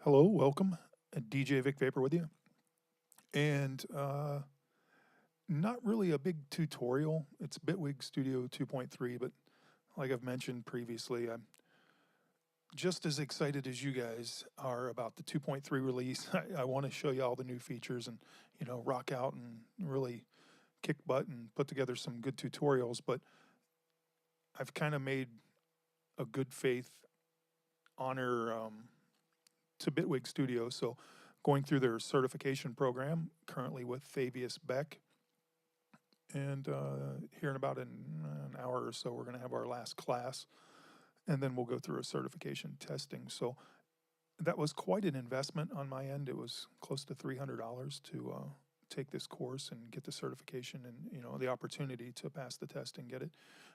Hello, welcome. DJ Vic Vapor with you. And not really a big tutorial. It's Bitwig Studio 2.3, but like I've mentioned previously, I'm just as excited as you guys are about the 2.3 release. I want to show you all the new features and, rock out and really kick butt and put together some good tutorials. But I've kind of made a good faith honor to Bitwig Studio. So going through their certification program currently with Fabius Beck. And here in about an hour or so, we're going to have our last class. And then we'll go through a certification testing. So that was quite an investment on my end. It was close to $300 to take this course and get the certification and, the opportunity to pass the test and get it,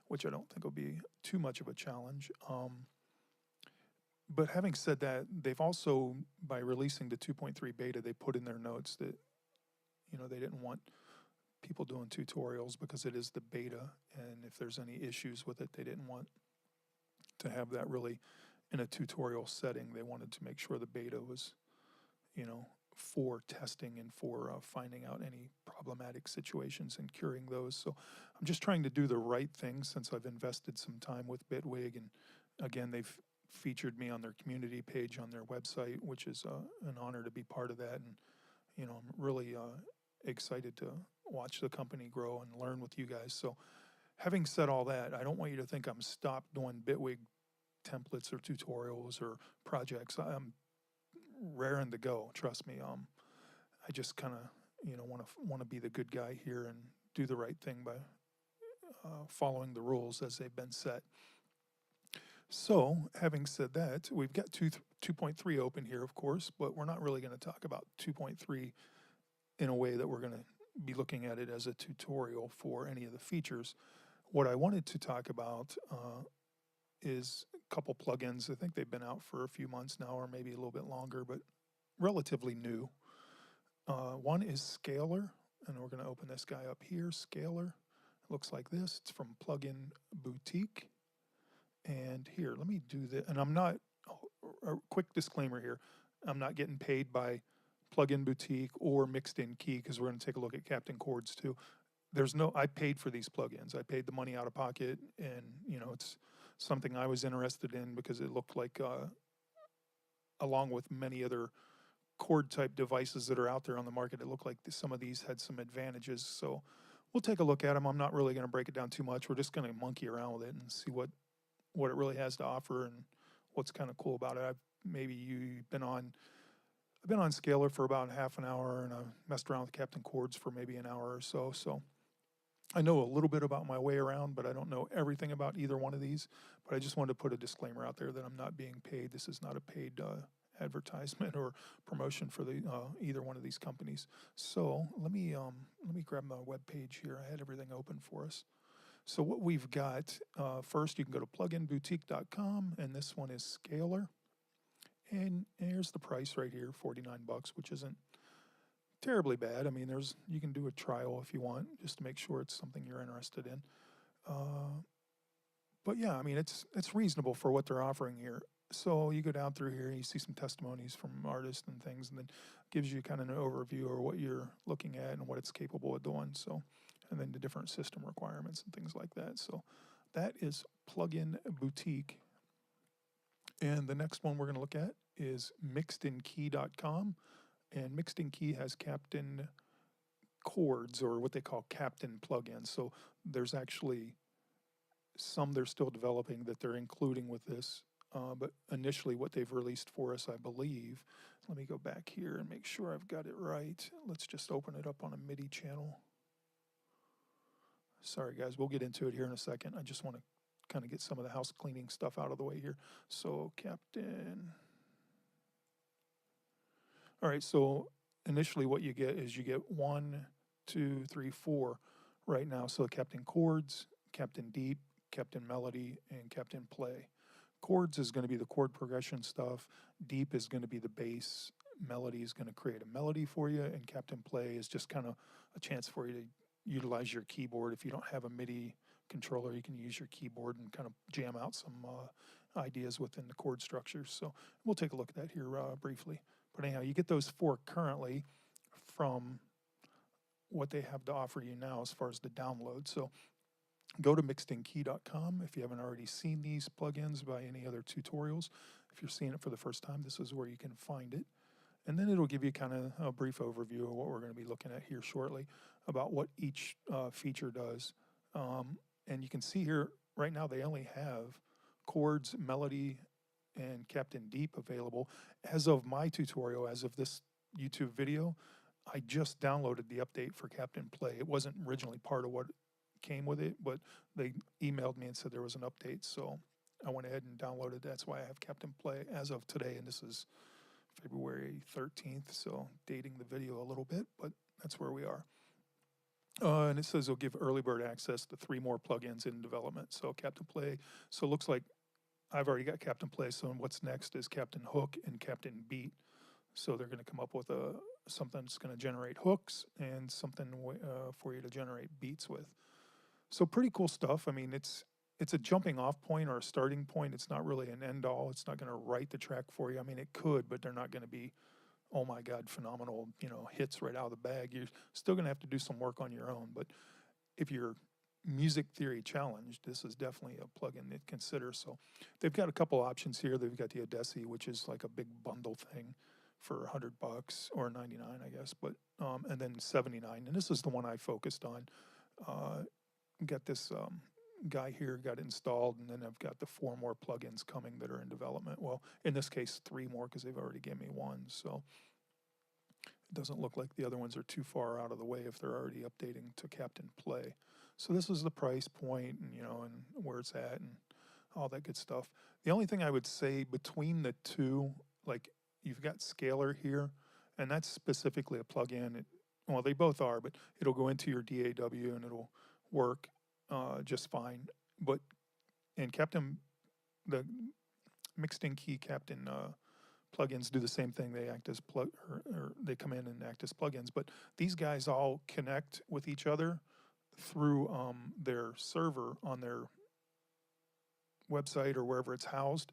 which I don't think will be too much of a challenge. But having said that, they've also, by releasing the 2.3 beta, they put in their notes that, they didn't want people doing tutorials because it is the beta. And if there's any issues with it, they didn't want to have that really in a tutorial setting. They wanted to make sure the beta was, for testing and for finding out any problematic situations and curing those. So I'm just trying to do the right thing since I've invested some time with Bitwig. And again, they've featured me on their community page on their website, which is an honor to be part of that. And, I'm really excited to watch the company grow and learn with you guys. So having said all that, I don't want you to think I'm stopped doing Bitwig templates or tutorials or projects. I'm raring to go. Trust me. I just kind of, want to be the good guy here and do the right thing by following the rules as they've been set. So, having said that, we've got 2.3 open here, of course, but we're not really going to talk about 2.3 in a way that we're going to be looking at it as a tutorial for any of the features. What I wanted to talk about is a couple plugins. I think they've been out for a few months now, or maybe a little bit longer, but relatively new. One is Scalar, and we're going to open this guy up here. Scalar, it looks like this. It's from Plugin Boutique. And here, let me do this. And I'm not, a quick disclaimer here, I'm not getting paid by Plugin Boutique or Mixed In Key because we're going to take a look at Captain Chords too. I paid for these plugins. I paid the money out of pocket, and it's something I was interested in because it looked like, along with many other chord type devices that are out there on the market, it looked like some of these had some advantages. So we'll take a look at them. I'm not really going to break it down too much. We're just going to monkey around with it and see what it really has to offer and what's kind of cool about it. I've been on Scalar for about half an hour, and I've messed around with Captain Chords for maybe an hour or so. So I know a little bit about my way around, but I don't know everything about either one of these. But I just wanted to put a disclaimer out there that I'm not being paid. This is not a paid advertisement or promotion for the either one of these companies. So let me grab my web page here. I had everything open for us. So what we've got, first you can go to pluginboutique.com, and this one is Scalar. And here's the price right here, $49, which isn't terribly bad. I mean, you can do a trial if you want, just to make sure it's something you're interested in. But yeah, I mean, it's reasonable for what they're offering here. So you go down through here and you see some testimonies from artists and things, and then it gives you kind of an overview of what you're looking at and what it's capable of doing. So, and then the different system requirements and things like that. So that is Plugin Boutique. And the next one we're going to look at is mixedinkey.com. And Mixed In Key has Captain Chords, or what they call Captain plugins. So there's actually some they're still developing that they're including with this. But initially what they've released for us, I believe, let me go back here and make sure I've got it right. Let's just open it up on a MIDI channel. Sorry guys, we'll get into it here in a second. I just want to kind of get some of the house cleaning stuff out of the way here. So Captain. All right, so initially what you get is you get 1, 2, 3, 4 right now. So Captain Chords, Captain Deep, Captain Melody, and Captain Play. Chords is going to be the chord progression stuff. Deep is going to be the bass. Melody is going to create a melody for you. And Captain Play is just kind of a chance for you to utilize your keyboard. If you don't have a MIDI controller, you can use your keyboard and kind of jam out some ideas within the chord structures. So we'll take a look at that here briefly. But anyhow, you get those 4 currently from what they have to offer you now as far as the download. So go to mixedinkey.com if you haven't already seen these plugins by any other tutorials. If you're seeing it for the first time, this is where you can find it. And then it'll give you kind of a brief overview of what we're going to be looking at here shortly about what each feature does. And you can see here, right now they only have Chords, Melody, and Captain Deep available. As of my tutorial, as of this YouTube video, I just downloaded the update for Captain Play. It wasn't originally part of what came with it, but they emailed me and said there was an update, so I went ahead and downloaded. That's why I have Captain Play as of today, and this is February 13th, so dating the video a little bit, but that's where we are. And it says it'll give early bird access to 3 more plugins in development. So Captain Play, so it looks like I've already got Captain Play, so what's next is Captain Hook and Captain Beat. So they're going to come up with something that's going to generate hooks and something for you to generate beats with. So pretty cool stuff. I mean, it's a jumping off point or a starting point. It's not really an end all. It's not going to write the track for you. I mean, it could, but they're not going to be, oh my God, phenomenal, hits right out of the bag. You're still going to have to do some work on your own. But if you're music theory challenged, this is definitely a plugin to consider. So they've got a couple options here. They've got the Odessi, which is like a big bundle thing for $100 or $99, I guess. But and then $79, and this is the one I focused on. Got this guy here, got it installed, and then I've got the 4 more plugins coming that are in development. Well, in this case, 3 more because they've already given me 1. So it doesn't look like the other ones are too far out of the way if they're already updating to Captain Play. So this is the price point, and and where it's at, and all that good stuff. The only thing I would say between the two, like you've got Scalar here, and that's specifically a plugin. Well, they both are, but it'll go into your DAW and it'll work just fine. But in Captain, the mixed in key Captain plugins do the same thing. They act as or they come in and act as plugins. But these guys all connect with each other through their server on their website or wherever it's housed.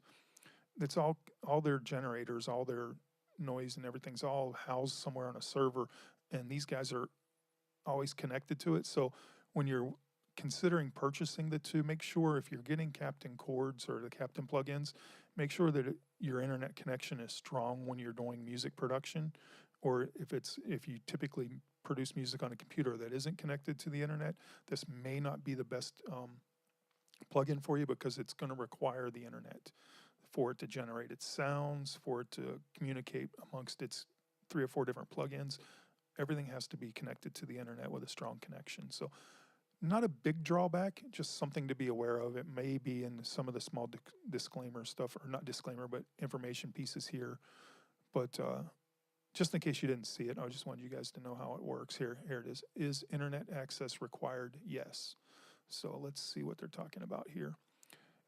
It's all their generators, all their noise and everything's all housed somewhere on a server, and these guys are always connected to it. So when you're considering purchasing the two, make sure if you're getting Captain Chords or the Captain plugins, make sure that your internet connection is strong when you're doing music production, or if you typically produce music on a computer that isn't connected to the internet, this may not be the best plugin for you because it's going to require the internet for it to generate its sounds, for it to communicate amongst its 3 or 4 different plugins. Everything has to be connected to the internet with a strong connection. So not a big drawback, just something to be aware of. It may be in some of the small disclaimer stuff, or not disclaimer, but information pieces here. But just in case you didn't see it, I just wanted you guys to know how it works. Here it is. Is internet access required? Yes. So let's see what they're talking about here.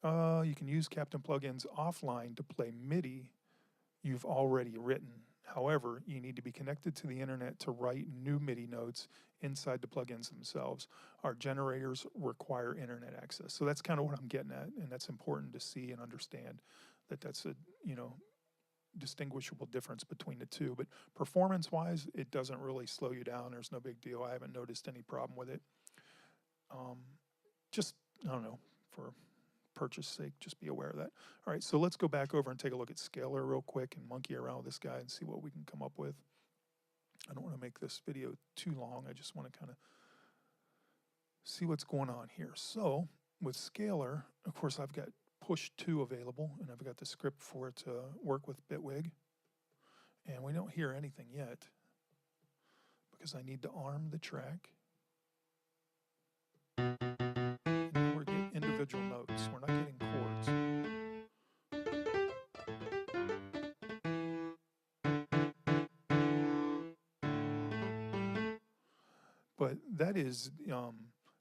You can use Captain plugins offline to play MIDI you've already written. However, you need to be connected to the internet to write new MIDI notes inside the plugins themselves. Our generators require internet access. So that's kind of what I'm getting at, and that's important to see and understand that that's a, distinguishable difference between the two. But performance-wise, it doesn't really slow you down. There's no big deal. I haven't noticed any problem with it. I don't know, for purchase sake, just be aware of that. All right, so let's go back over and take a look at Scalar real quick and monkey around with this guy and see what we can come up with. I don't want to make this video too long. I just want to kind of see what's going on here. So with Scalar, of course, I've got push 2 available, and I've got the script for it to work with Bitwig. And we don't hear anything yet because I need to arm the track. And we're getting individual notes. We're not getting chords. But that is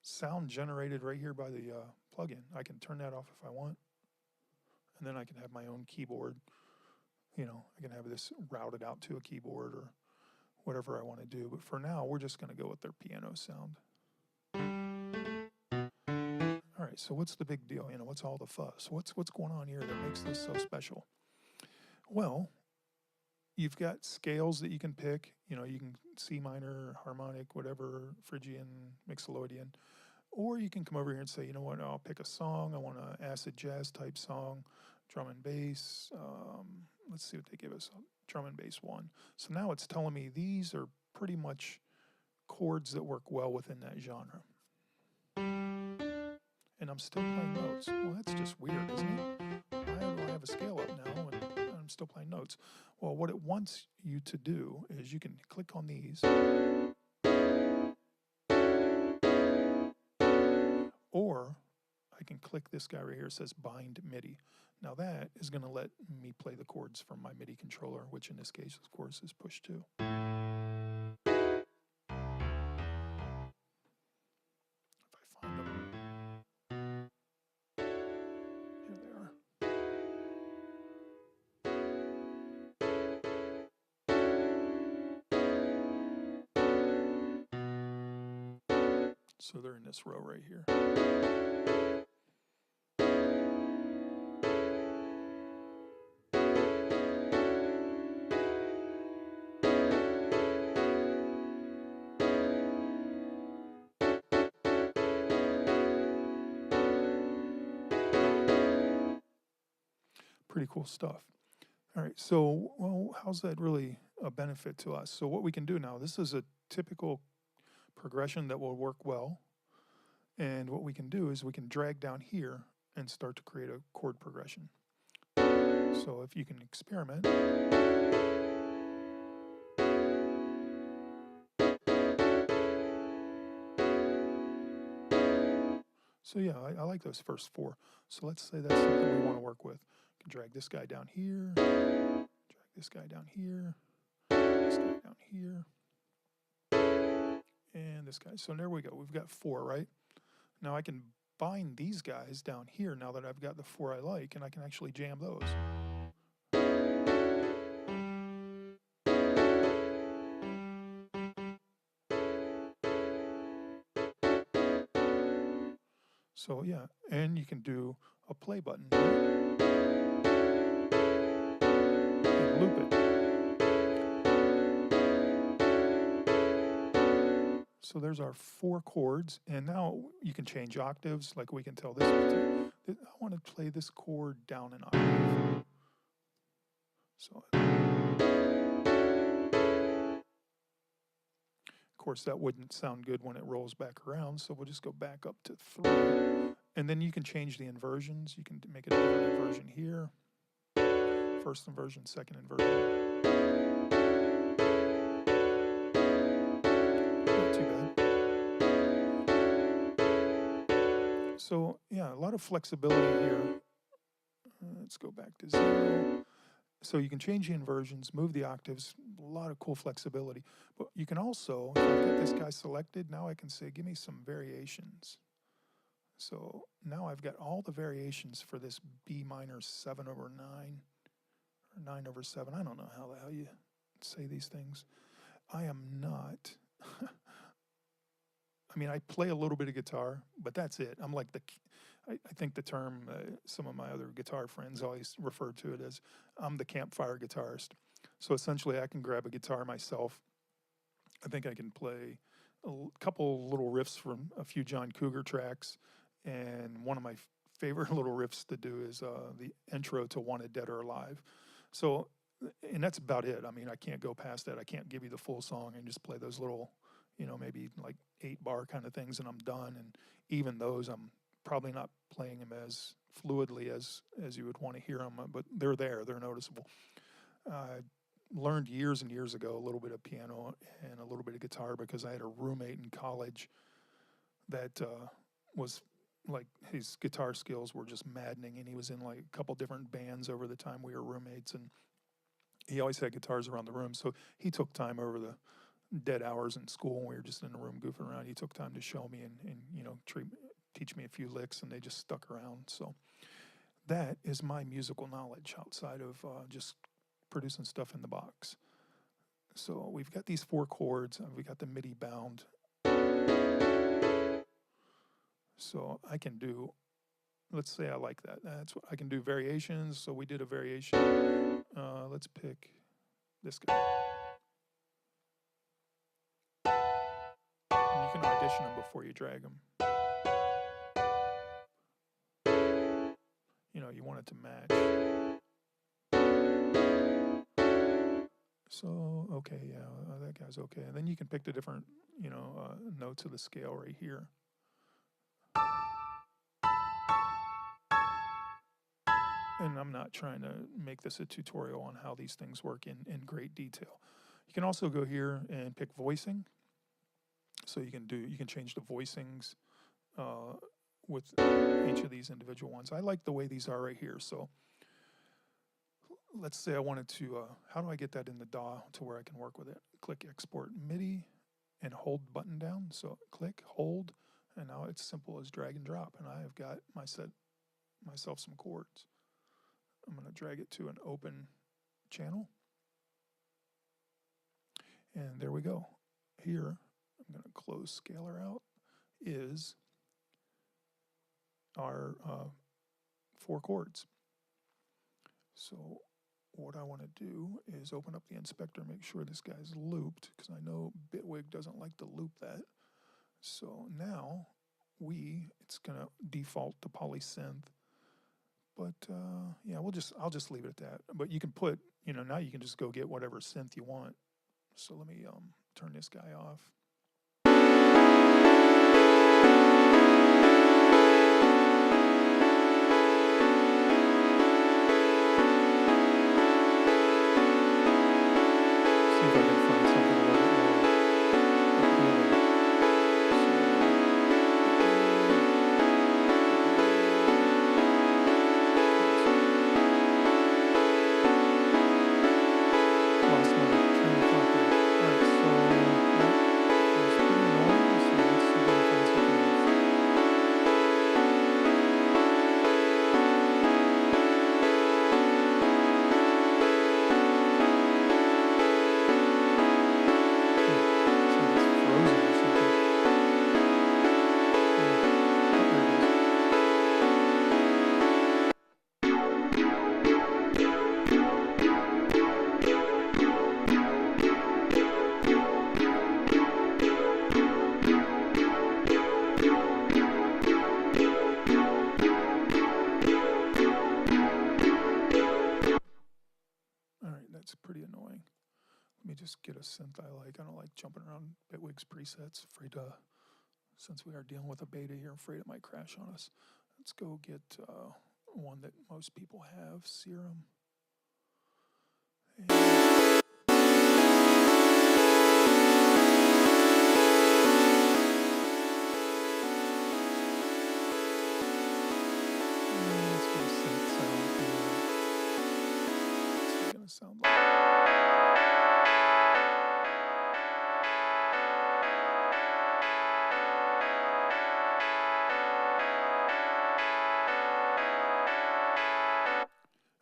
sound generated right here by the plugin. I can turn that off if I want. And then I can have my own keyboard. I can have this routed out to a keyboard or whatever I want to do. But for now, we're just going to go with their piano sound. All right, right, so what's the big deal? You know, what's all the fuss? What's going on here that makes this so special? Well, you've got scales that you can pick. You know, you can C minor, harmonic, whatever, Phrygian, Mixolydian. Or you can come over here and say, you know what, I'll pick a song. I want an acid jazz type song, drum and bass. Let's see what they give us. Drum and bass 1. So now it's telling me these are pretty much chords that work well within that genre. And I'm still playing notes. Well, that's just weird, isn't it? Why do I have a scale up now and I'm still playing notes? Well, what it wants you to do is you can click on these. Or I can click this guy right here. It says bind MIDI. Now that is going to let me play the chords from my MIDI controller, which in this case, of course, is push 2. If I find them, here they are. So they're in this row right here. Pretty cool stuff. All right, so, well, how's that really a benefit to us? So what we can do now, this is a typical progression that will work well. And what we can do is we can drag down here and start to create a chord progression. So if you can experiment. So yeah, I like those first 4. So let's say that's something we want to work with. We can drag this guy down here, drag this guy down here, this guy down here, and this guy. So there we go. We've got 4, right? Now I can bind these guys down here now that I've got the 4 I like, and I can actually jam those. So yeah, and you can do a play button here and loop it. So there's our 4 chords, and now you can change octaves. Like we can tell this, I want to play this chord down an octave. So, of course, that wouldn't sound good when it rolls back around, so we'll just go back up to 3. And then you can change the inversions. You can make a different inversion here. First inversion, second inversion. Not too bad. So, yeah, a lot of flexibility here. Let's go back to 0. So you can change the inversions, move the octaves, a lot of cool flexibility. But you can also, if I've got this guy selected, now I can say, give me some variations. So now I've got all the variations for this B minor 7/9, or 9/7. I don't know how the hell you say these things. I am not, I mean, I play a little bit of guitar, but that's it. I'm like I think the term, some of my other guitar friends always refer to it as, I'm the campfire guitarist. So essentially I can grab a guitar myself. I think I can play a couple little riffs from a few John Cougar tracks. And one of my favorite little riffs to do is the intro to Wanted Dead or Alive. So, and that's about it. I mean, I can't go past that. I can't give you the full song and just play those little, you know, maybe like 8-bar kind of things and I'm done. And even those, I'm probably not playing them as fluidly as you would want to hear them, but they're there, they're noticeable. I learned years and years ago a little bit of piano and a little bit of guitar because I had a roommate in college that was like, his guitar skills were just maddening, and he was in like a couple different bands over the time we were roommates, and he always had guitars around the room. So he took time over the dead hours in school when we were just in the room goofing around. He took time to show me and you know, teach me a few licks, and they just stuck around. So that is my musical knowledge outside of just producing stuff in the box. So we've got these 4 chords, we got the MIDI bound. So I can do let's say I like that. That's what I can do variations. So we did a variation. Let's pick this guy. And you can audition them before you drag them. You know, you want it to match. So, okay, yeah, that guy's okay. And then you can pick the different, you know, notes of the scale right here. And I'm not trying to make this a tutorial on how these things work in great detail. You can also go here and pick voicing. So you can change the voicings with each of these individual ones. I like the way these are right here. So let's say I wanted to, how do I get that in the DAW to where I can work with it? Click Export MIDI and hold button down. So click, hold, and now it's simple as drag and drop. And I have got myself some chords. I'm going to drag it to an open channel. And there we go. Here, I'm going to close scalar out, is our 4 chords. So what I want to do is open up the inspector, make sure this guy's looped, because I know Bitwig doesn't like to loop that. So now it's going to default to polysynth. But yeah, I'll just leave it at that. But you can put, you know, now you can just go get whatever synth you want. So let me turn this guy off. See if I can find something a little bit more. Pretty annoying. Let me just get a synth I like. I don't like jumping around Bitwig's presets. Since we are dealing with a beta here, I'm afraid it might crash on us. Let's go get one that most people have, Serum. Let's get a synth sound here. What's it gonna sound like?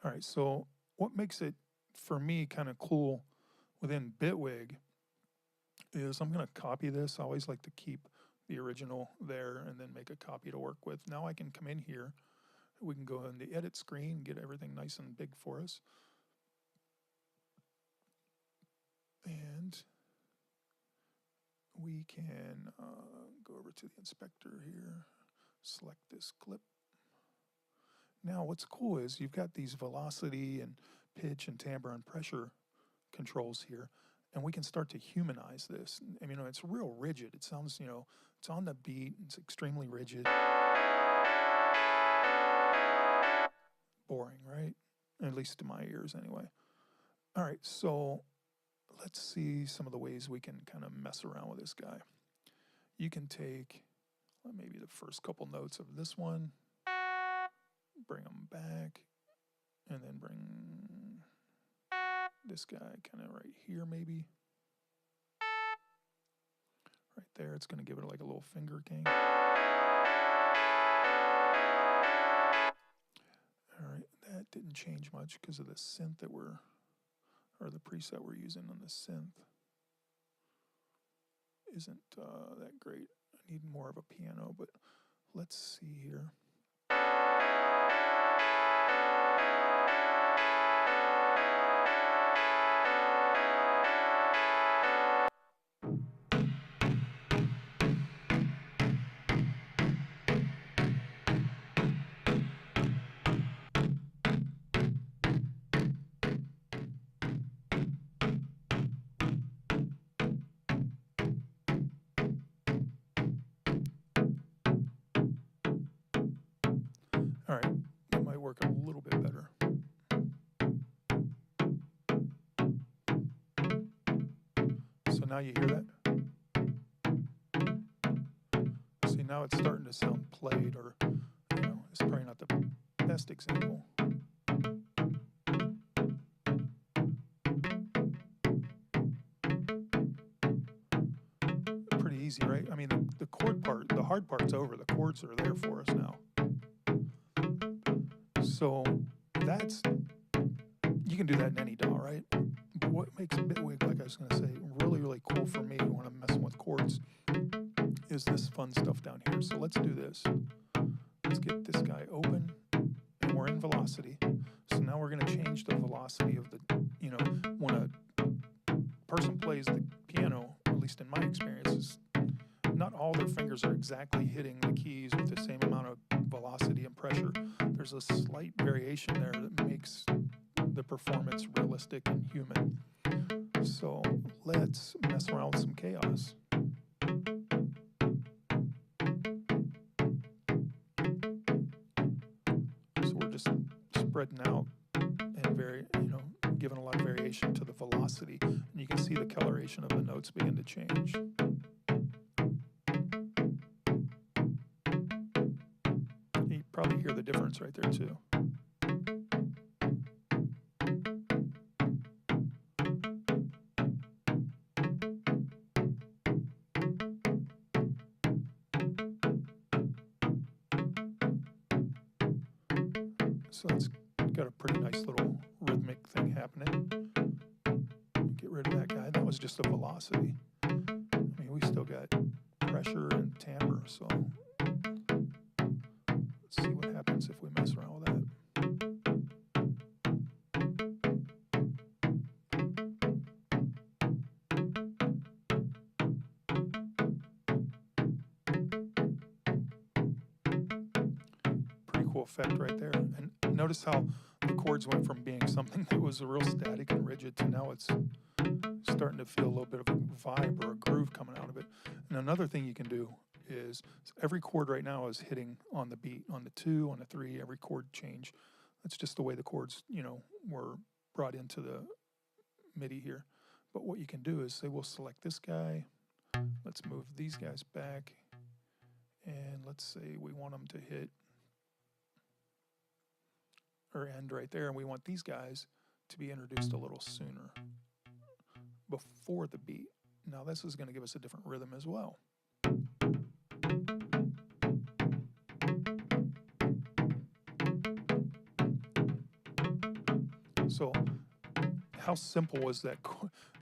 All right, so what makes it, for me, kind of cool within Bitwig is I'm going to copy this. I always like to keep the original there and then make a copy to work with. Now I can come in here. We can go in the edit screen, get everything nice and big for us. And we can go over to the inspector here, select this clip. Now what's cool is you've got these velocity and pitch and timbre and pressure controls here, and we can start to humanize this. I mean, it's real rigid. It sounds, you know, it's on the beat, it's extremely rigid. Boring, right? At least to my ears anyway. All right, so let's see some of the ways we can kind of mess around with this guy. You can take maybe the first couple notes of this one, bring them back, and then bring this guy kind of right here maybe. Right there, it's going to give it like a little finger king. All right, that didn't change much because of the synth that or the preset we're using on the synth isn't that great. I need more of a piano, but let's see here. work a little bit better. So now you hear that? See, now it's starting to sound played, or, you know, it's probably not the best example. Pretty easy, right? I mean, the chord part, the hard part's over. The chords are there for us now. So that's, you can do that in any DAW, right? But what makes Bitwig, like I was going to say, really, really cool for me when I'm messing with chords is this fun stuff down here. So let's do this. Let's get this guy open, and we're in velocity. So now we're going to change the velocity of the, you know, when a person plays the piano, at least in my experience, is not all their fingers are exactly hitting the keys with the same amount of velocity and pressure. There's a slight variation there that makes the performance realistic and human. So let's mess around with some chaos. So we're just spreading out and giving a lot of variation to the velocity. And you can see the coloration of the notes begin to change. You probably hear the difference right there too. So it's got a pretty nice little rhythmic thing happening. Get rid of that guy. That was just the velocity. I mean, we still got pressure and timbre, so let's see what happens if we mess around with that. Pretty cool effect right there. And notice how the chords went from being something that was real static and rigid to now it's starting to feel a little bit of a vibe or a groove coming out of it. And another thing you can do is every chord right now is hitting on the beat, on the 2, on the 3, every chord change. That's just the way the chords, you know, were brought into the MIDI here. But what you can do is say we'll select this guy. Let's move these guys back. And let's say we want them to hit or end right there, and we want these guys to be introduced a little sooner before the beat. Now this is going to give us a different rhythm as well. So how simple was that?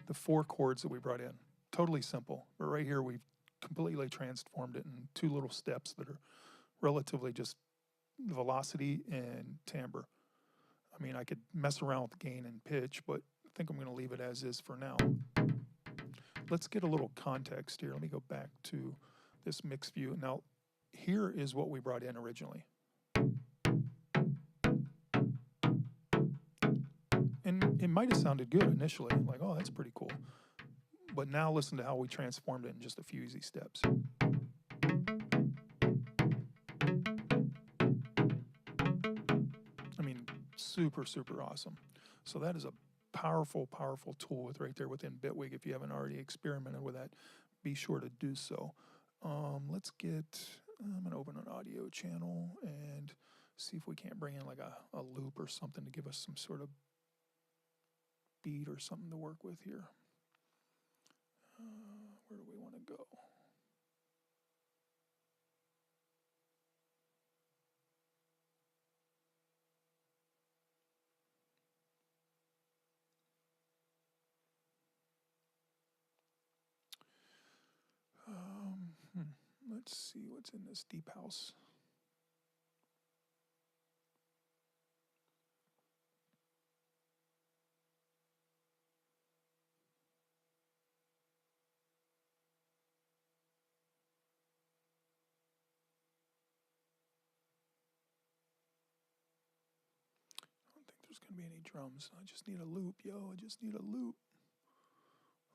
The 4 chords that we brought in, totally simple. But right here we've completely transformed it in 2 little steps that are relatively just velocity and timbre. I mean, I could mess around with gain and pitch, but I think I'm going to leave it as is for now. Let's get a little context here. Let me go back to this mix view. Now, here is what we brought in originally. And it might have sounded good initially, like, oh, that's pretty cool. But now listen to how we transformed it in just a few easy steps. I mean, super, super awesome. So that is a powerful, powerful tool right there within Bitwig. If you haven't already experimented with that, be sure to do so. Let's get, I'm going to open an audio channel and see if we can't bring in like a loop or something to give us some sort of beat or something to work with here. Where do we want to go? Let's see what's in this deep house. I don't think there's going to be any drums. I just need a loop, yo. I just need a loop.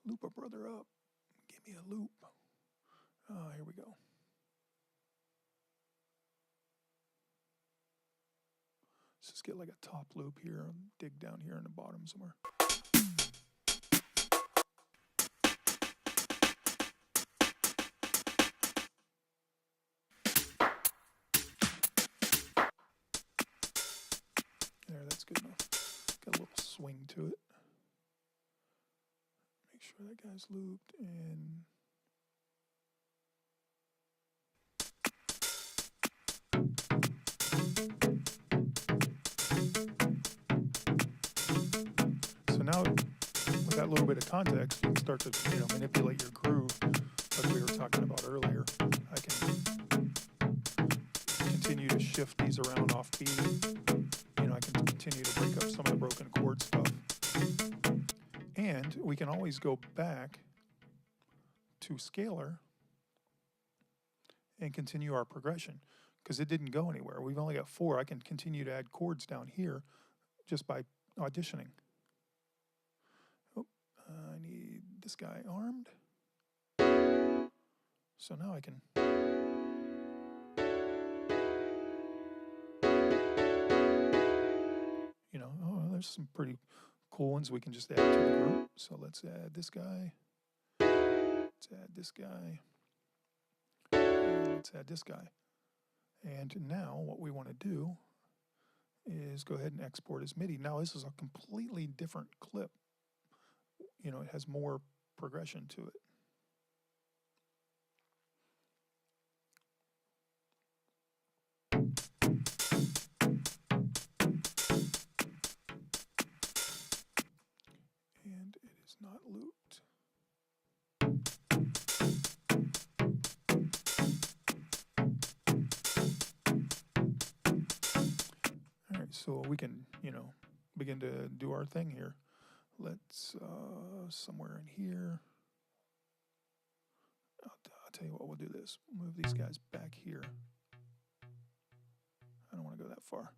Loop a brother up. Give me a loop. Oh, here we go. This get like a top loop here and dig down here in the bottom somewhere. There, that's good enough. Got a little swing to it. Make sure that guy's looped and so now with that little bit of context, you can start to, you know, manipulate your groove like we were talking about earlier. I can continue to shift these around off beat. You know, I can continue to break up some of the broken chord stuff. And we can always go back to scalar and continue our progression because it didn't go anywhere. We've only got 4. I can continue to add chords down here just by auditioning. Oh, I need this guy armed. So now I can. You know, oh, there's some pretty cool ones we can just add to the group. So let's add this guy. Let's add this guy. Let's add this guy. And now what we want to do is go ahead and export as MIDI. Now this is a completely different clip. You know, it has more progression to it. And it is not looped. All right, so we can, you know, begin to do our thing here. Let's, somewhere in here, I'll tell you what, we'll do this. Move these guys back here. I don't want to go that far.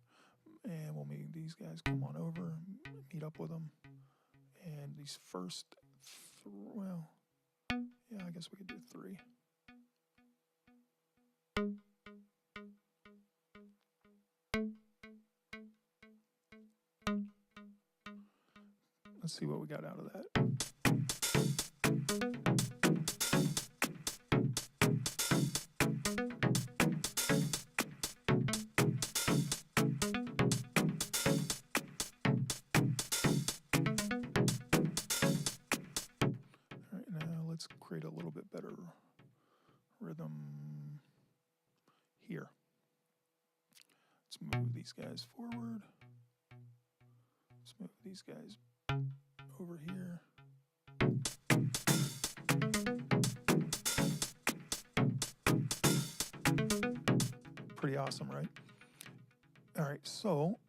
And we'll meet these guys, come on over, meet up with them. And these first, well, yeah, I guess we could do 3. Let's see what we got out of that. All right, now let's create a little bit better rhythm here. Let's move these guys forward. Let's move these guys over here. Pretty awesome, right? All right, so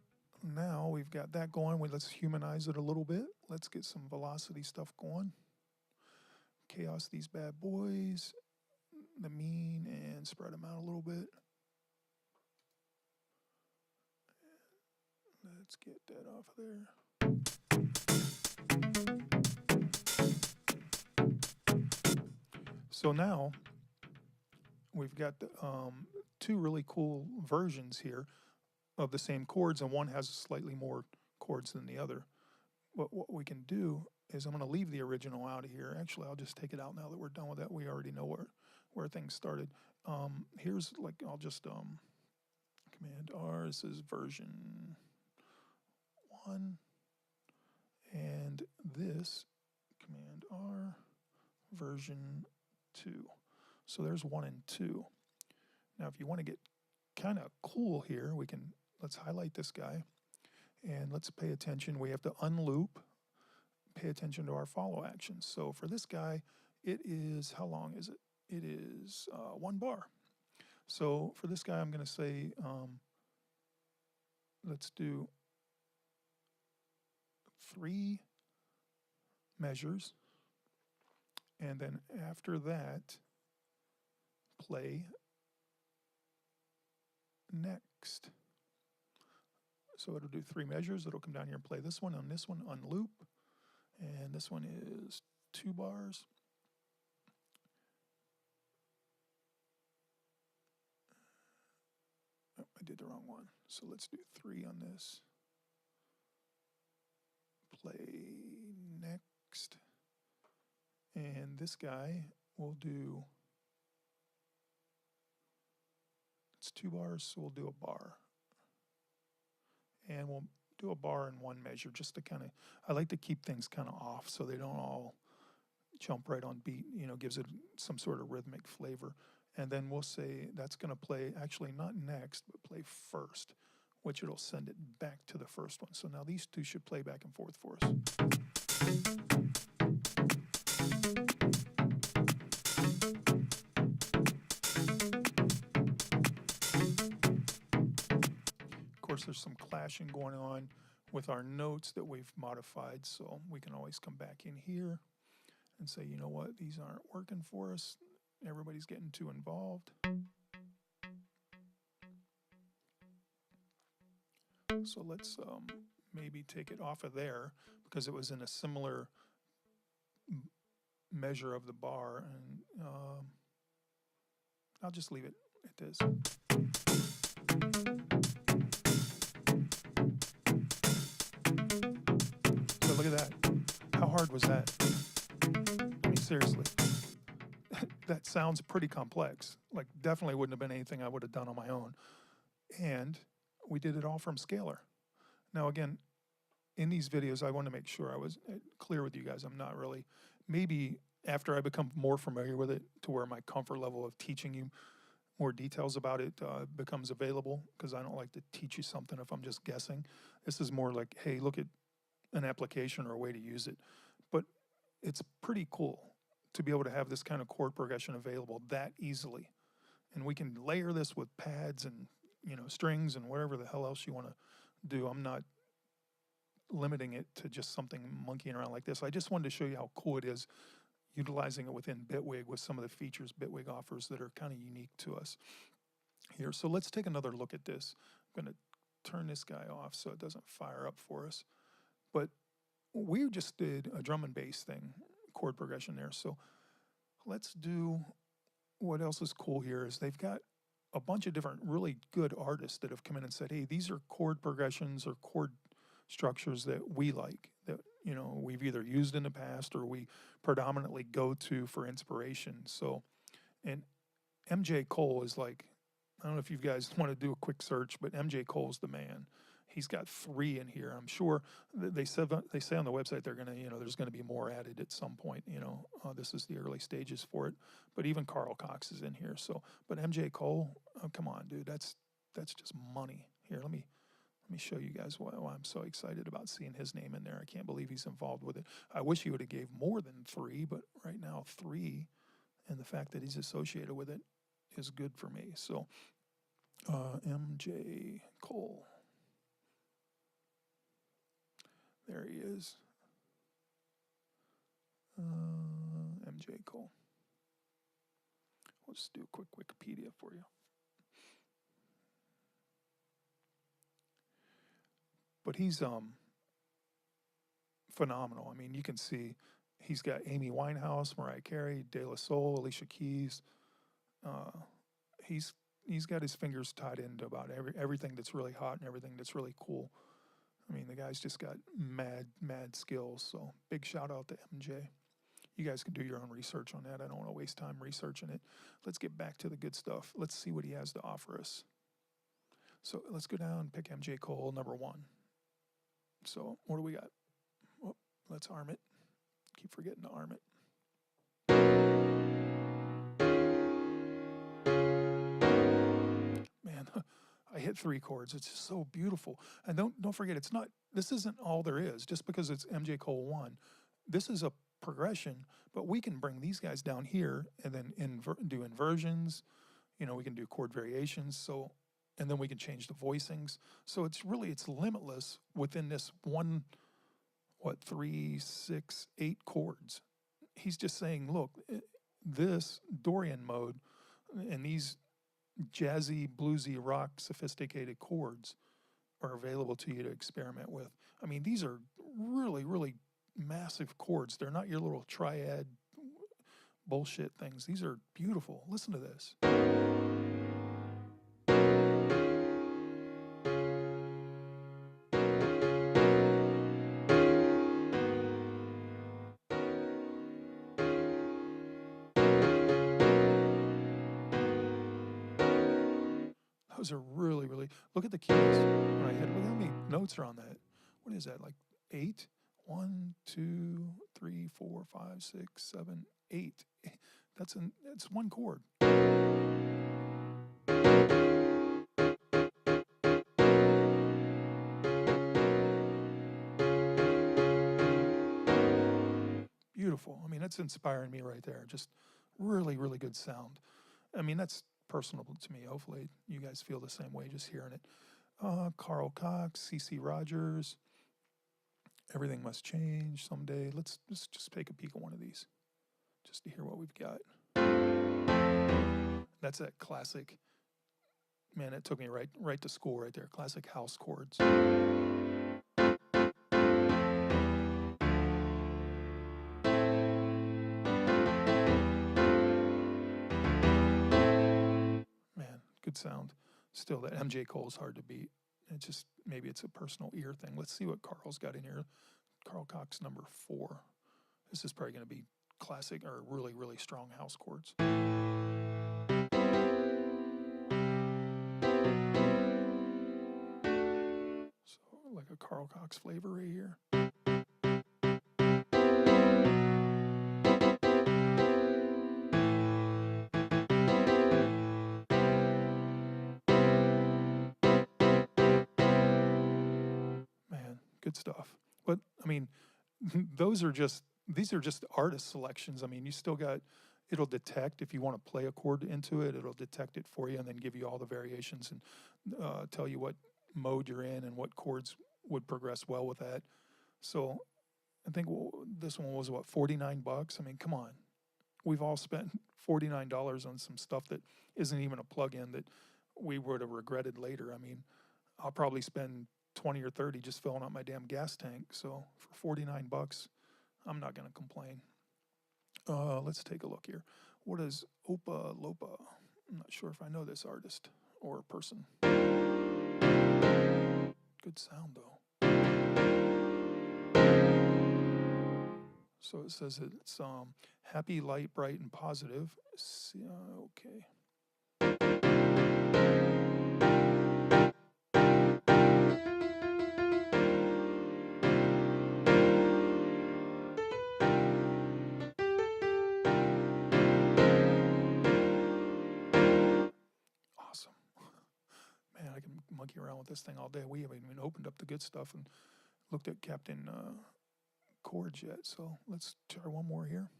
now we've got that going. Let's humanize it a little bit. Let's get some velocity stuff going. Chaos these bad boys, the mean, and spread them out a little bit. Let's get that off of there. So now we've got the, 2 really cool versions here of the same chords, and one has slightly more chords than the other. But what we can do is I'm going to leave the original out of here. Actually, I'll just take it out now that we're done with that. We already know where things started. Here's like, I'll just Command R. This is version 1, and this Command R version 2. So there's 1 and 2. Now, if you want to get kind of cool here, let's highlight this guy, and let's pay attention. We have to unloop, pay attention to our follow actions. So for this guy, it is, how long is it? It is 1 bar. So for this guy, I'm going to say, let's do 3 measures, and then after that, play next. So it'll do 3 measures. It'll come down here and play this one, on this one, unloop, and this one is 2 bars. Oh, I did the wrong one. So let's do 3 on this. play next. And this guy will do, it's 2 bars, so we'll do a bar. And we'll do a bar in one measure just to kind of, I like to keep things kind of off so they don't all jump right on beat, you know, gives it some sort of rhythmic flavor. And then we'll say that's going to play, actually not next, but play first, which it'll send it back to the first one. So now these two should play back and forth for us. Of course, there's some clashing going on with our notes that we've modified, so we can always come back in here and say, you know what, these aren't working for us. Everybody's getting too involved. So let's maybe take it off of there because it was in a similar measure of the bar, and I'll just leave it at this. So look at that. How hard was that? I mean, seriously. That sounds pretty complex. Like, definitely wouldn't have been anything I would have done on my own. And we did it all from Scalar. Now, again, in these videos, I want to make sure I was clear with you guys. I'm not really, maybe after I become more familiar with it to where my comfort level of teaching you more details about it becomes available, because I don't like to teach you something if I'm just guessing. This is more like, hey, look at an application or a way to use it. But it's pretty cool to be able to have this kind of chord progression available that easily. And we can layer this with pads and, you know, strings and whatever the hell else you want to do. I'm not limiting it to just something monkeying around like this. I just wanted to show you how cool it is utilizing it within Bitwig with some of the features Bitwig offers that are kind of unique to us here. So let's take another look at this. I'm going to turn this guy off so it doesn't fire up for us. But we just did a drum and bass thing, chord progression there. So let's do, what else is cool here is they've got a bunch of different really good artists that have come in and said, hey, these are chord progressions or chord structures that we like, that, you know, we've either used in the past or we predominantly go to for inspiration. So, and MJ Cole is like, I don't know if you guys want to do a quick search, but MJ Cole's the man. He's got 3 in here. I'm sure they say on the website they're gonna, you know, there's gonna be more added at some point. You know, this is the early stages for it. But even Carl Cox is in here. So, but MJ Cole, oh, come on, dude, that's just money. Here, let me show you guys why I'm so excited about seeing his name in there. I can't believe he's involved with it. I wish he would have gave more than 3, but right now 3, and the fact that he's associated with it is good for me. So, MJ Cole. There he is. MJ Cole. We'll just do a quick Wikipedia for you. But he's phenomenal. I mean, you can see he's got Amy Winehouse, Mariah Carey, De La Soul, Alicia Keys. He's got his fingers tied into about everything that's really hot and everything that's really cool. I mean, the guy's just got mad skills. So big shout out to MJ. You guys can do your own research on that. I don't want to waste time researching it. Let's get back to the good stuff. Let's see what he has to offer us. So let's go down and pick MJ Cole, number 1. So what do we got? Oh, let's arm it. Keep forgetting to arm it. Man, I hit 3 chords. It's just so beautiful. And don't forget, this isn't all there is. Just because it's MJ Cole 1, this is a progression, but we can bring these guys down here and then do inversions. You know, we can do chord variations. So, and then we can change the voicings. So it's limitless within this 3, 6, 8 chords. He's just saying, look, this Dorian mode and these jazzy, bluesy, rock, sophisticated chords are available to you to experiment with. I mean, these are really, really massive chords. They're not your little triad bullshit things. These are beautiful. Listen to this. Those are really, really, look at the keys. When I hit, look how many notes are on that. What is that, like 8? 1, 2, 3, 4, 5, 6, 7, 8. That's one chord. Beautiful. I mean, that's inspiring me right there. Just really, really good sound. I mean, that's personal to me. Hopefully you guys feel the same way just hearing it. Carl Cox, C.C. Rogers, Everything Must Change Someday. Let's just take a peek at one of these just to hear what we've got. That's that classic, man, it took me right to school right there. Classic house chords. Man, good sound. Still, that MJ Cole's hard to beat. It's just, maybe it's a personal ear thing. Let's see what Carl's got in here. Carl Cox number 4. This is probably going to be classic or really, really strong house chords. So, like a Carl Cox flavor right here. Man, good stuff. But, I mean, these are just artist selections. I mean, you still got, it'll detect, if you want to play a chord into it, it'll detect it for you and then give you all the variations and tell you what mode you're in and what chords would progress well with that. So I think this one was, what, $49? I mean, come on. We've all spent $49 on some stuff that isn't even a plug-in that we would have regretted later. I mean, I'll probably spend 20 or 30 just filling up my damn gas tank. So for $49, I'm not going to complain. Let's take a look here. What is Opa Lopa? I'm not sure if I know this artist or person. Good sound, though. So it says it's happy, light, bright, and positive. Okay. Awesome. Man, I can monkey around with this thing all day. We haven't even opened up the good stuff and looked at Captain Chords yet. So let's try one more here.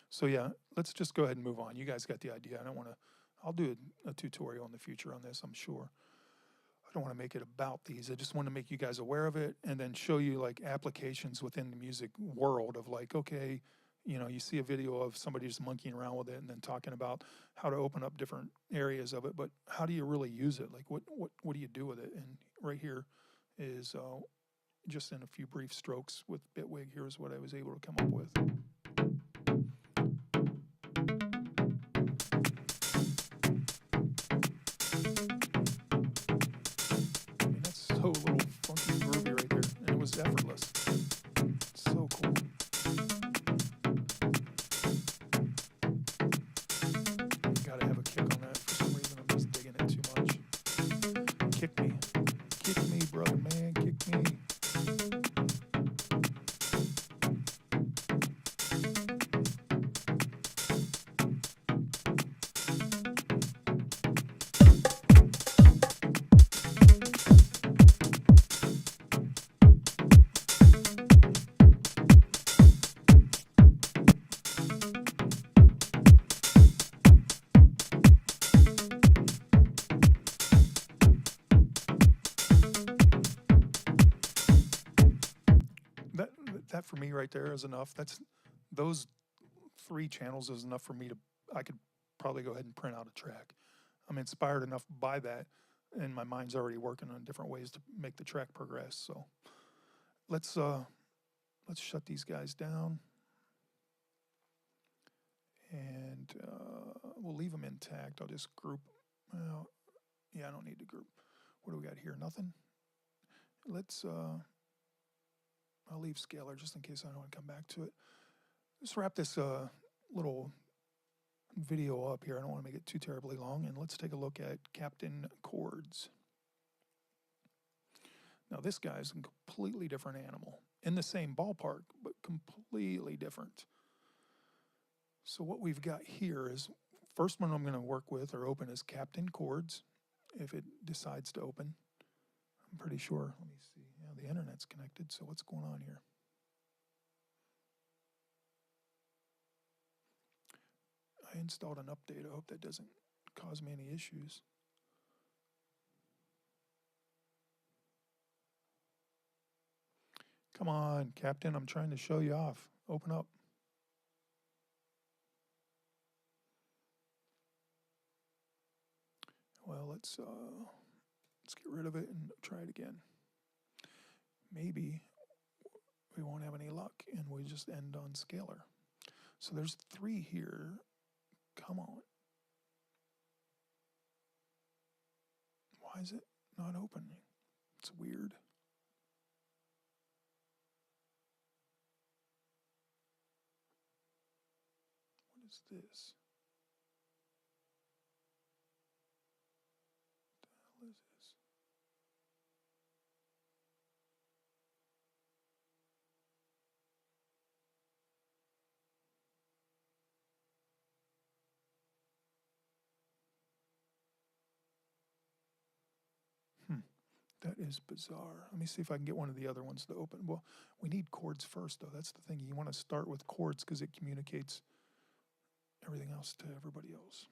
So yeah, let's just go ahead and move on. You guys got the idea. I'll do a tutorial in the future on this, I'm sure. I don't want to make it about these. I just want to make you guys aware of it and then show you like applications within the music world of like, okay, you know, you see a video of somebody just monkeying around with it and then talking about how to open up different areas of it, but how do you really use it? Like what do you do with it? And right here is just in a few brief strokes with Bitwig, here's what I was able to come up with. I mean, that's so little funky groovy right there, and it was effortless. So cool. Gotta have a kick on that. For some reason, I'm just digging it too much. Kick me, brother man, kick me. That for me right there is enough. Those 3 channels is enough for me to, I could probably go ahead and print out a track. I'm inspired enough by that, and my mind's already working on different ways to make the track progress. So let's shut these guys down, and we'll leave them intact. I'll just group. Well, yeah, I don't need to group. What do we got here? Nothing. Let's. I'll leave scalar just in case I don't want to come back to it. Let's wrap this little video up here. I don't want to make it too terribly long. And let's take a look at Captain Chords. Now this guy's a completely different animal. In the same ballpark, but completely different. So what we've got here is, first one I'm going to work with or open is Captain Chords, if it decides to open. I'm pretty sure. Let me see. Yeah, the internet's connected, so what's going on here? I installed an update. I hope that doesn't cause me any issues. Come on, Captain, I'm trying to show you off. Open up. Well, let's get rid of it and try it again. Maybe we won't have any luck and we just end on scalar. So there's 3 here. Come on. Why is it not opening? It's weird. What is this? What the hell is this? That is bizarre. Let me see if I can get one of the other ones to open. Well, we need chords first, though. That's the thing. You want to start with chords because it communicates everything else to everybody else.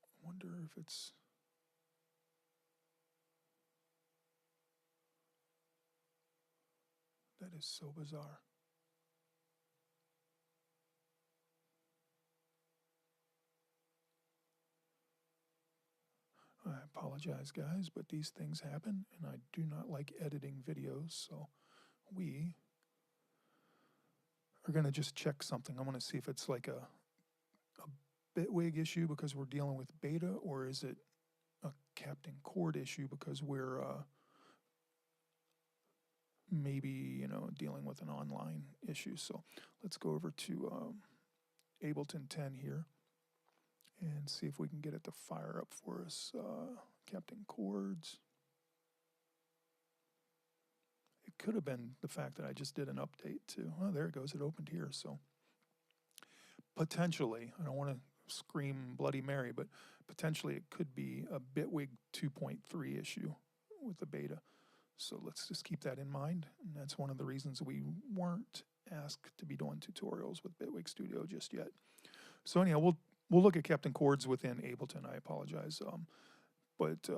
I wonder if it's... That is so bizarre. I apologize, guys, but these things happen, and I do not like editing videos, so we are going to just check something. I want to see if it's like a Bitwig issue because we're dealing with beta, or is it a Captain Chord issue because we're maybe, dealing with an online issue. So let's go over to Ableton 10 here and see if we can get it to fire up for us. Captain Chords. It could have been the fact that I just did an update too. Oh, there it goes. It opened here. So potentially, I don't want to scream Bloody Mary, but potentially it could be a Bitwig 2.3 issue with the beta. So let's just keep that in mind. And that's one of the reasons we weren't asked to be doing tutorials with Bitwig Studio just yet. So anyhow, we'll look at Captain Chords within Ableton. I apologize. But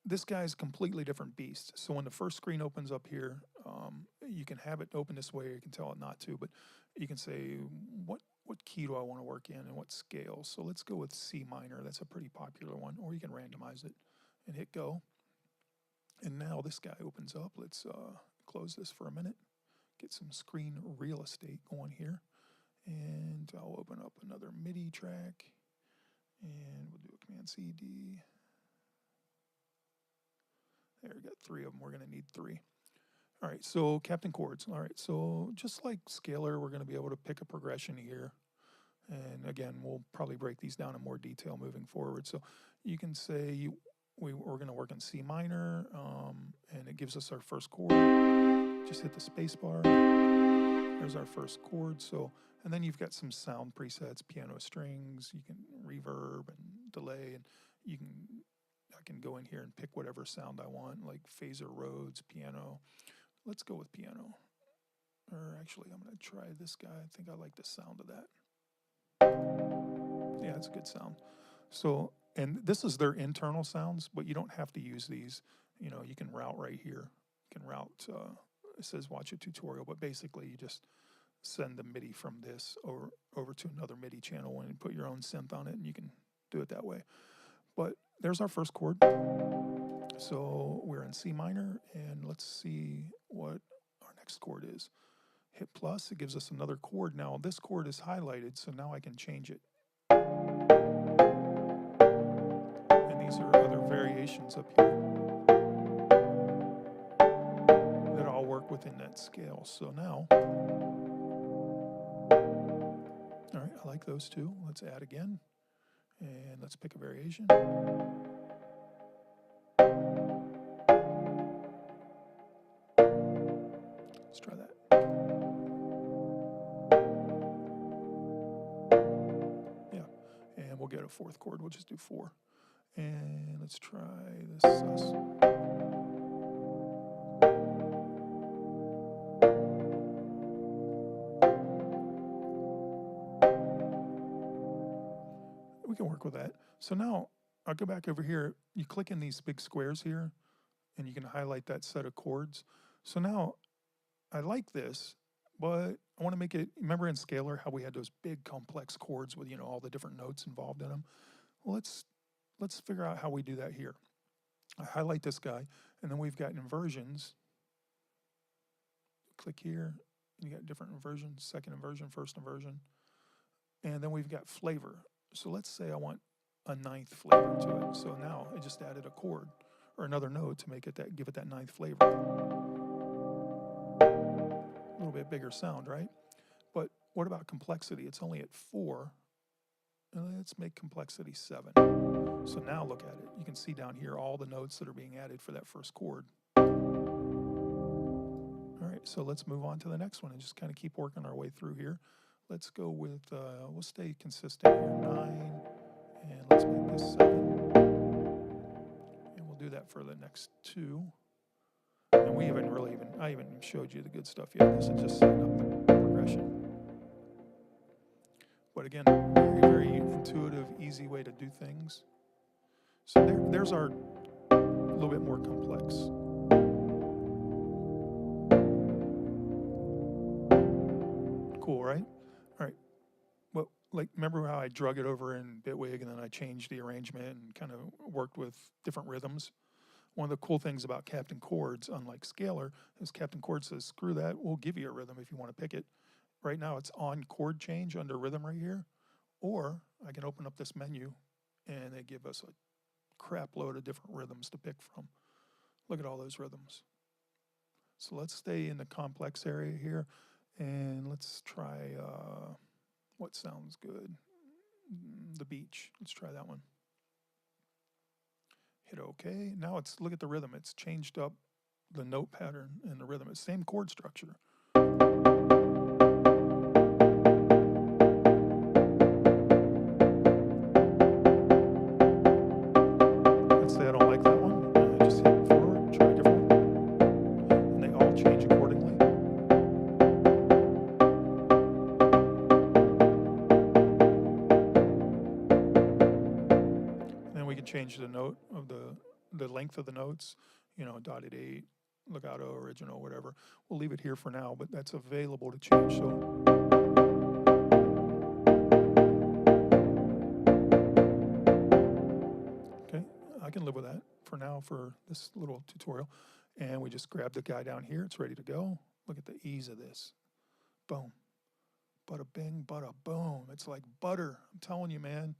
this guy's a completely different beast. So when the first screen opens up here, you can have it open this way, or you can tell it not to, but you can say, what key do I want to work in and what scale? So let's go with C minor. That's a pretty popular one. Or you can randomize it and hit go. And now this guy opens up. Let's close this for a minute, get some screen real estate going here. And I'll open up another MIDI track, and we'll do a Command-C-D. There, we got 3 of them. We're going to need 3. All right, so Captain Chords. All right, so just like scalar, we're going to be able to pick a progression here. And again, we'll probably break these down in more detail moving forward. So you can say we're going to work in C minor, and it gives us our first chord. Just hit the space bar. There's our first chord. So, and then you've got some sound presets, piano strings. You can reverb and delay, and I can go in here and pick whatever sound I want, like phaser, Rhodes, piano. Let's go with piano. Or actually, I'm going to try this guy. I think I like the sound of that. Yeah, it's a good sound. So, and this is their internal sounds, but you don't have to use these. You can route right here. You can route, it says watch a tutorial, but basically you just send the MIDI from this over to another MIDI channel and put your own synth on it, and you can do it that way. But there's our first chord. So we're in C minor, and let's see what our next chord is. Hit plus, it gives us another chord. Now this chord is highlighted, so now I can change it. And these are other variations up here that all work within that scale. So now, all right, I like those two. Let's add again, and let's pick a variation. Let's try that. Yeah, and we'll get a fourth chord. We'll just do 4. And let's try this sus. We can work with that. So now I'll go back over here. You click in these big squares here, and you can highlight that set of chords. So now I like this, but I want to make it, remember in Scalar how we had those big complex chords with, you know, all the different notes involved in them? Well, let's figure out how we do that here. I highlight this guy, and then we've got inversions. Click here, you got different inversions, second inversion, first inversion. And then we've got flavor. So let's say I want a 9th flavor to it. So now I just added a chord or another note to make it that, give it that 9th flavor. A little bit bigger sound, right? But what about complexity? It's only at 4. And let's make complexity 7. So now look at it. You can see down here all the notes that are being added for that first chord. All right, so let's move on to the next one and just kind of keep working our way through here. Let's go with, we'll stay consistent here, 9, and let's make this 7. And we'll do that for the next 2. And we haven't really I haven't showed you the good stuff yet. This is just setting up the progression. But again, very, very intuitive, easy way to do things. So there's our little bit more complex. Cool, right? All right. Well, like, remember how I drug it over in Bitwig and then I changed the arrangement and kind of worked with different rhythms? One of the cool things about Captain Chords, unlike Scalar, is Captain Chords says, screw that, we'll give you a rhythm if you want to pick it. Right now it's on chord change under rhythm right here. Or I can open up this menu and they give us a crap load of different rhythms to pick from. Look at all those rhythms. So let's stay in the complex area here and let's try what sounds good. The beach. Let's try that one. Hit OK. Now it's, look at the rhythm. It's changed up the note pattern and the rhythm. It's same chord structure. Let's say I don't like that one. I just hit forward, try a different one. And they all change accordingly. And then we can change the note of the length of the notes, you know, dotted 8, legato, original, whatever. We'll leave it here for now, but that's available to change. So okay, I can live with that for now for this little tutorial. And we just grab the guy down here. It's ready to go. Look at the ease of this. Boom. Bada bing, bada boom. It's like butter. I'm telling you, man.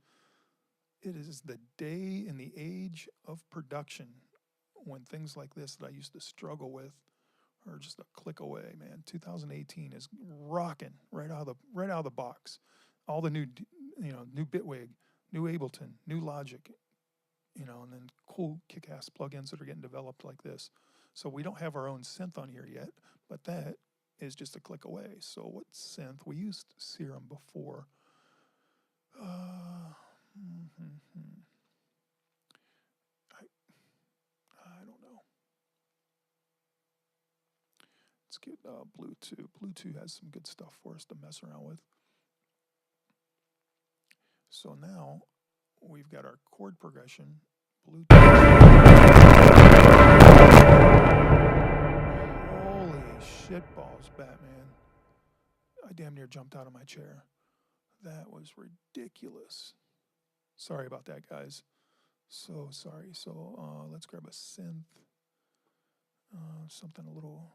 It is the day and the age of production when things like this that I used to struggle with are just a click away, man. 2018 is rocking right out of the box. All the new, you know, new Bitwig, new Ableton, new Logic, you know, and then cool kick-ass plugins that are getting developed like this. So we don't have our own synth on here yet, but that is just a click away. So what synth? We used Serum before. I don't know. Let's get Bluetooth. Bluetooth has some good stuff for us to mess around with. So now we've got our chord progression. Bluetooth. Holy shitballs, Batman. I damn near jumped out of my chair. That was ridiculous. Sorry about that, guys. So sorry. So let's grab a synth. Something a little...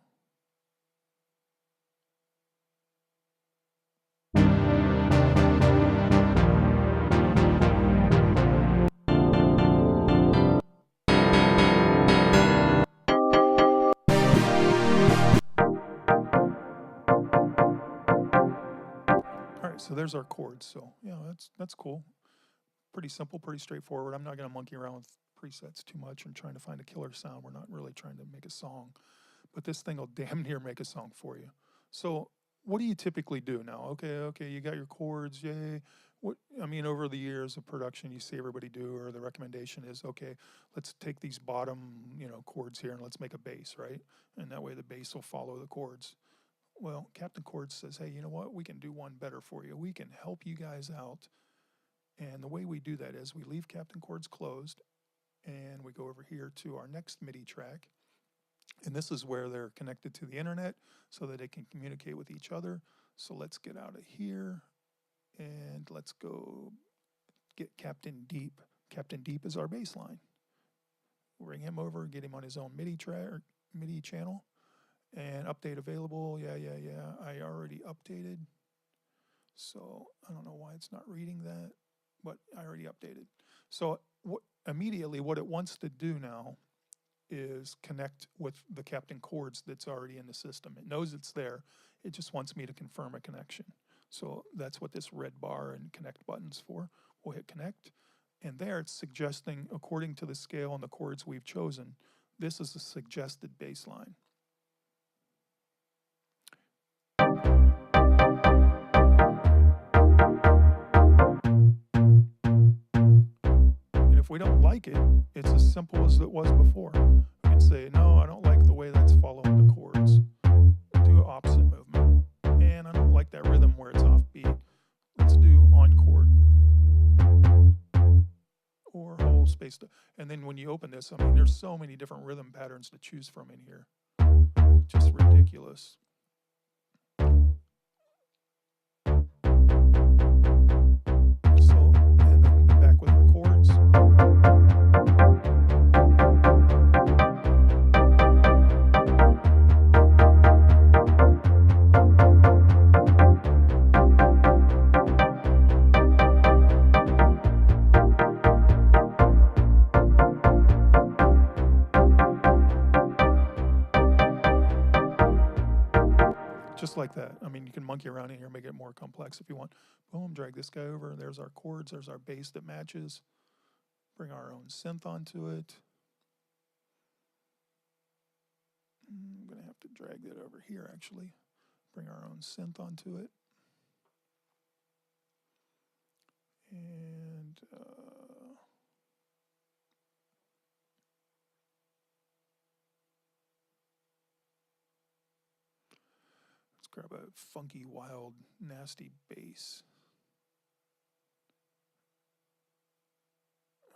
So there's our chords. So yeah, that's cool. Pretty simple, pretty straightforward. I'm not going to monkey around with presets too much and trying to find a killer sound. We're not really trying to make a song, but this thing will damn near make a song for you. So what do you typically do now? Okay, you got your chords, yay. Over the years of production, you see everybody do, or the recommendation is, okay, let's take these bottom, chords here and let's make a bass, right? And that way the bass will follow the chords. Well, Captain Chords says, hey, you know what? We can do one better for you. We can help you guys out. And the way we do that is we leave Captain Chords closed and we go over here to our next MIDI track. And this is where they're connected to the internet so that they can communicate with each other. So let's get out of here and let's go get Captain Deep. Captain Deep is our bass line. Bring him over, get him on his own MIDI track or MIDI channel. And update available. Yeah. I already updated. So I don't know why it's not reading that, but I already updated. So immediately what it wants to do now is connect with the Captain Chords that's already in the system. It knows it's there. It just wants me to confirm a connection. So that's what this red bar and connect button's for. We'll hit connect. And there it's suggesting, according to the scale and the chords we've chosen, this is a suggested bass line. If we don't like it, it's as simple as it was before. We can say, no, I don't like the way that's following the chords. Do opposite movement. And I don't like that rhythm where it's offbeat. Let's do on chord. Or whole space. And then when you open this, there's so many different rhythm patterns to choose from in here. Just ridiculous. Just like that. You can monkey around in here and make it more complex if you want. Boom, drag this guy over. There's our chords. There's our bass that matches. Bring our own synth onto it. I'm going to have to drag that over here, actually. Bring our own synth onto it. And let's grab a funky, wild, nasty bass.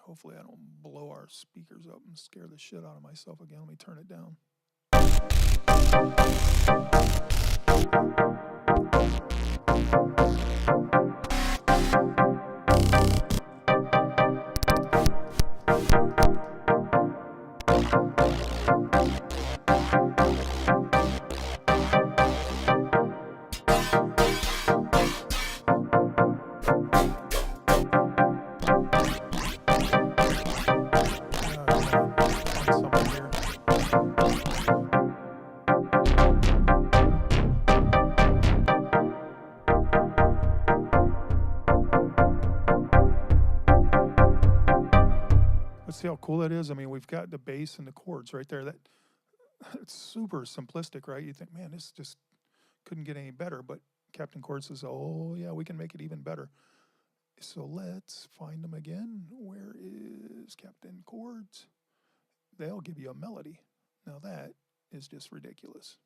Hopefully I don't blow our speakers up and scare the shit out of myself again. Let me turn it down. See how cool that is? We've got the bass and the chords right there. It's super simplistic, right? You think, man, this just couldn't get any better. But Captain Chords says, oh, yeah, we can make it even better. So let's find them again. Where is Captain Chords? They'll give you a melody. Now that is just ridiculous.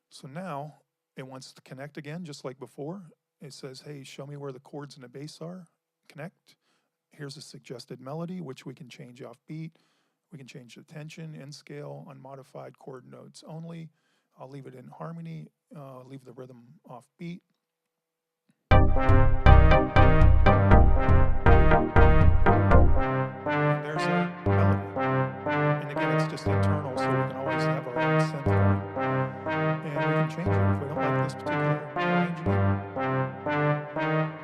So now it wants to connect again, just like before. It says, hey, show me where the chords and the bass are. Connect. Here's a suggested melody, which we can change off beat. We can change the tension, end scale, unmodified chord notes only. I'll leave it in harmony, leave the rhythm off beat. And there's a melody. And again, it's just internal, so we can always have our own synth going. And we can change it if we don't like this particular arrangement.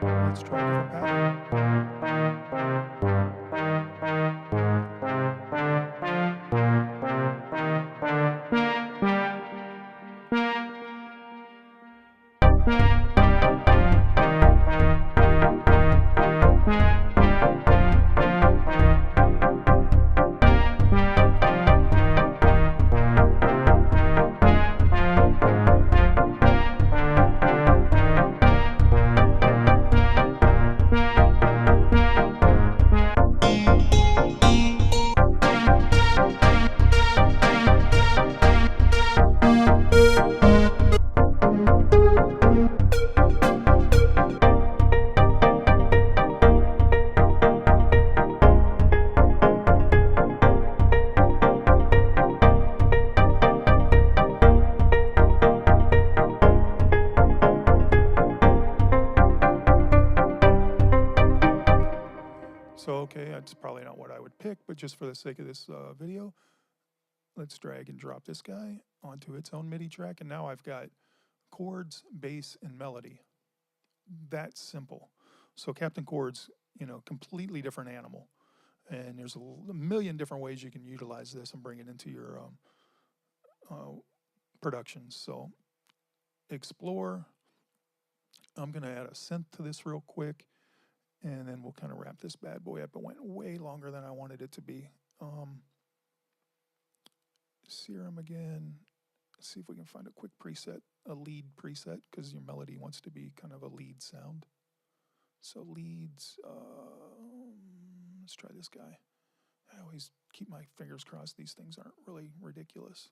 Let's try a different pattern. So, okay, that's probably not what I would pick, but just for the sake of this video, let's drag and drop this guy onto its own MIDI track. And now I've got chords, bass, and melody. That's simple. So Captain Chords, you know, completely different animal. And there's a million different ways you can utilize this and bring it into your productions. So explore. I'm going to add a synth to this real quick, and then we'll kind of wrap this bad boy up. It went way longer than I wanted it to be. Serum again. Let's see if we can find a quick preset, a lead preset, because your melody wants to be kind of a lead sound. So leads, let's try this guy. I always keep my fingers crossed these things aren't really ridiculous.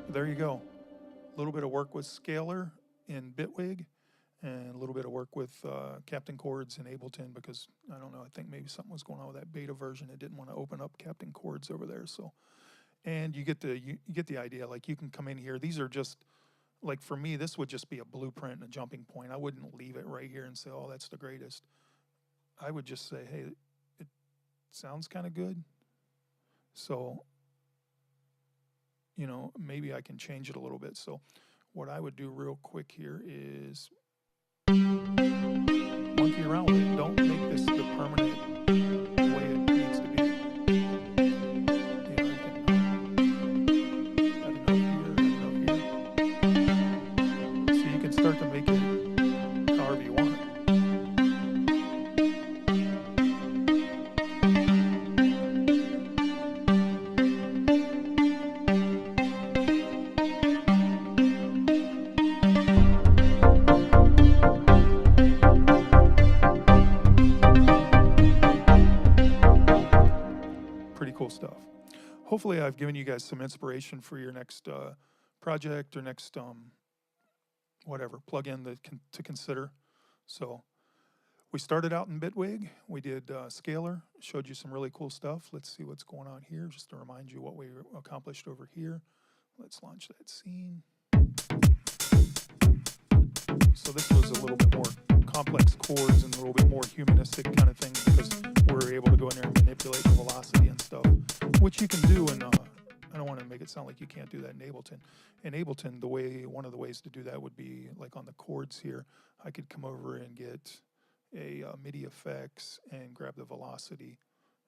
There you go. A little bit of work with Scalar in Bitwig, and a little bit of work with Captain Chords in Ableton, because I don't know, I think maybe something was going on with that beta version. It didn't want to open up Captain Chords over there. So, and you get the idea. Like, you can come in here. These are just, like, for me, this would just be a blueprint and a jumping point. I wouldn't leave it right here and say, oh, that's the greatest. I would just say, hey, it sounds kind of good. So, you know, maybe I can change it a little bit. So what I would do real quick here is monkey around with it. Don't make this the permanent way it needs to be. You know, you can add a note here, add a note here. So you can start to make it however you want it. Pretty cool stuff. Hopefully I've given you guys some inspiration for your next project or next whatever plugin to consider. So we started out in Bitwig. We did Scalar, showed you some really cool stuff. Let's see what's going on here, just to remind you what we accomplished over here. Let's launch that scene. So this was a little bit more complex chords and a little bit more humanistic kind of thing, because we're able to go in there and manipulate the velocity and stuff, which you can do in, I don't want to make it sound like you can't do that in Ableton. In Ableton, one of the ways to do that would be like on the chords here. I could come over and get a MIDI effects and grab the velocity,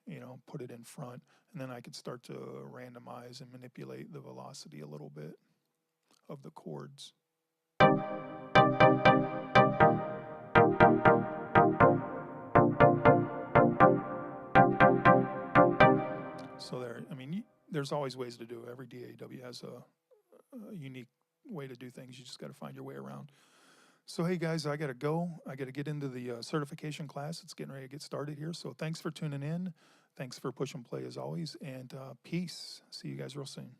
you know, put it in front, and then I could start to randomize and manipulate the velocity a little bit of the chords. So there, I mean, there's always ways to do it. Every DAW has a unique way to do things. You just got to find your way around. So, hey guys, I got to go. I got to get into the certification class. It's getting ready to get started here. So thanks for tuning in. Thanks for push and play as always. And peace. See you guys real soon.